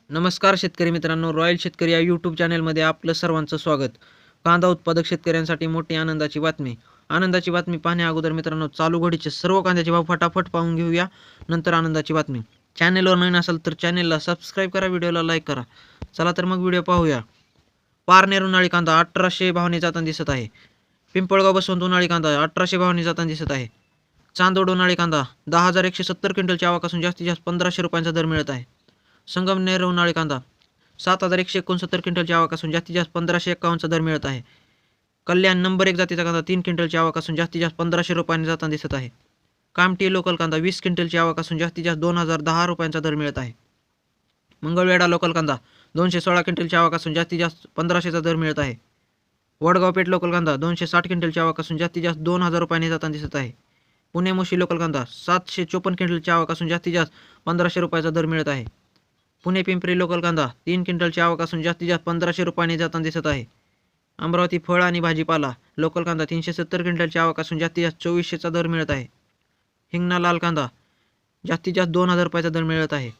नमस्कार शेतकरी मित्रांनो, रॉयल शेतकरी या यूट्यूब चॅनलमध्ये आपलं सर्वांचं स्वागत. कांदा उत्पादक शेतकऱ्यांसाठी मोठी आनंदाची बातमी. आनंदाची बातमी पाहण्या अगोदर मित्रांनो, चालू घडीचे सर्व कांद्याचे भाव फटाफट पाहून घेऊया. नंतर आनंदाची बातमी. चॅनलवर नवीन असाल तर चॅनलला सबस्क्राईब करा, व्हिडिओला लाईक करा. चला तर मग व्हिडिओ पाहूया. पारनेर उन्हाळी कांदा 1800 भावाने जाताना दिसत आहे. पिंपळगाव बसवंत उन्हाळी कांदा 1800 भावाने जाताना दिसत आहे. चांदोड उन्हाळी कांदा 10,170 क्विंटलची आवक असून जास्तीत जास्त 1500 रुपयांचा दर मिळत आहे. संगमनेर उन्हाळी कांदा 7,169 क्विंटलची आवक असून जास्तीत जास्त 1551चा दर मिळत आहे. कल्याण नंबर 1 जातीचा कांदा 3 क्विंटलची आवक असून जास्तीत जास्त 1500 रुपयांनी जाताना दिसत आहे. कामठी लोकल कांदा 20 क्विंटलची आवक असून जास्तीत जास्त 2010 रुपयांचा दर मिळत आहे. मंगळवेढा लोकल कांदा 216 क्विंटलची आवक असून जास्तीत जास्त 1500चा दर मिळत आहे. वडगाव पेठ लोकल कांदा 260 क्विंटलची आवक असून जास्तीत जास्त 2000 रुपयांनी जाताना दिसत आहे. पुणे मुशी लोकल कांदा 754 क्विंटलची आवक असून जास्तीत जास्त 1500 रुपयाचा दर मिळत आहे. पुणे पिंपरी लोकल कांदा 3 क्विंटलची आवक असून जास्तीत जास्त 1500 रुपयांनी जाताना दिसत आहे. अमरावती फळ आणि भाजीपाला लोकल कांदा 370 क्विंटलची आवक असून जास्तीत जास्त 2400चा दर मिळत आहे. हिंगणा लाल कांदा जास्तीत जास्त 2000 रुपयाचा दर मिळत आहे.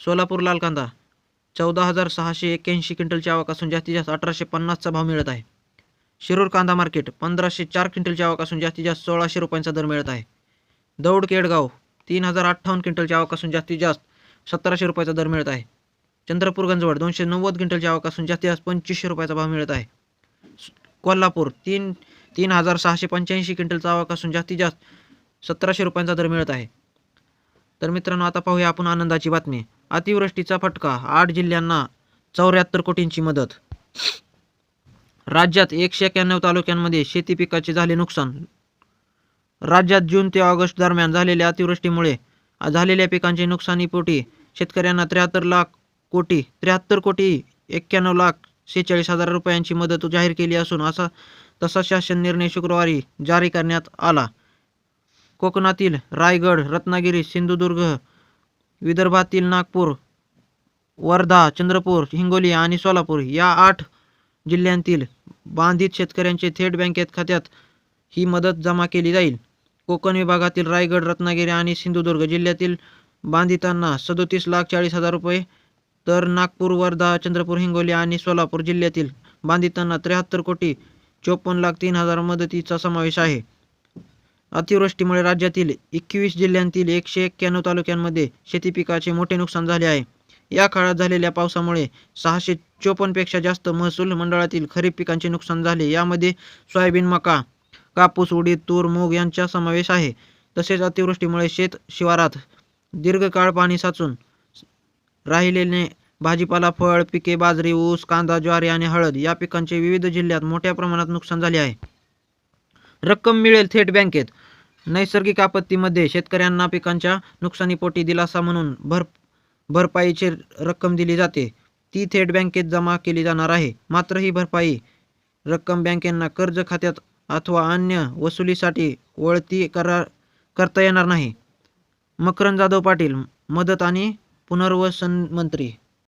सोलापूर लाल कांदा 14,681 क्विंटलची आवक असून जास्तीत जास्त 1850चा भाव मिळत आहे. शिरूर कांदा मार्केट 1504 क्विंटलची आवक असून जास्तीत जास्त 1600 रुपयांचा दर मिळत आहे. दौड केडगाव 3058 क्विंटलची आवक असून जास्तीत जास्त 1700 रुपयाचा दर मिळत आहे. चंद्रपूर गंजवड 290 क्विंटलची आवक असून जास्तीत जास्त 2500 रुपयाचा भाव मिळत आहे. कोल्हापूर 3,685 क्विंटलचा आवक असून जास्तीत जास्त 1700 रुपयांचा दर मिळत आहे. तर मित्रांनो, आता पाहूया आपण आनंदाची बातमी. अतिवृष्टीचा फटका 8 जिल्ह्यांना 74 कोटींची मदत. राज्यात 191 तालुक्यांमध्ये शेती पिकाचे झाले नुकसान. राज्यात जून ते ऑगस्ट दरम्यान झालेल्या अतिवृष्टीमुळे झालेल्या पिकांचे नुकसानीपोटी शेतकऱ्यांना 73 कोटी 91,46,00,000 रुपयांची मदत जाहीर केली असून तसा शासन निर्णय शुक्रवारी जारी करण्यात आला. कोकणातील रायगड, रत्नागिरी, सिंधुदुर्ग, विदर्भातील नागपूर, वर्धा, चंद्रपूर, हिंगोली आणि सोलापूर या 8 जिल्ह्यांतील बाधित शेतकऱ्यांचे थेट बँकेत खात्यात ही मदत जमा केली जाईल. कोकण विभागातील रायगड, रत्नागिरी आणि सिंधुदुर्ग जिल्ह्यातील बाधितांना 37,40,000 रुपये, तर नागपूर, वर्धा, चंद्रपूर, हिंगोली आणि सोलापूर जिल्ह्यातील बाधितांना 73,54,03,000 मदतीचा समावेश आहे. अतिवृष्टीमुळे राज्यातील 21 जिल्ह्यांतील 191 तालुक्यांमध्ये शेती पिकाचे मोठे नुकसान झाले आहे. या काळात झालेल्या पावसामुळे 654 पेक्षा जास्त महसूल मंडळातील खरीप पिकांचे नुकसान झाले. यामध्ये सोयाबीन, मका, कापूस, उडीद, तूर, मूग यांचा समावेश आहे. तसेच अतिवृष्टीमुळे शेत शिवारात दीर्घकाळ पाणी साचून राहिलेले भाजीपाला, फळ पिके, बाजरी, ऊस, कांदा, ज्वारी आणि हळद या पिकांचे विविध जिल्ह्यात मोठ्या प्रमाणात नुकसान झाले आहे. रक्कम मिळेल थेट बँकेत. नैसर्गिक आपत्तीमध्ये शेतकऱ्यांना पिकांच्या नुकसानीपोटी दिलासा म्हणून भरपाईची रक्कम दिली जाते. ती थेट बँकेत जमा केली जाणार आहे. मात्र ही भरपाई रक्कम बँकेंना कर्ज खात्यात अथवा अन्य वसुलीसाठी वळती करता येणार नाही. मकरंद जाधव पाटील, मदत आणि पुनर्वसन मंत्री.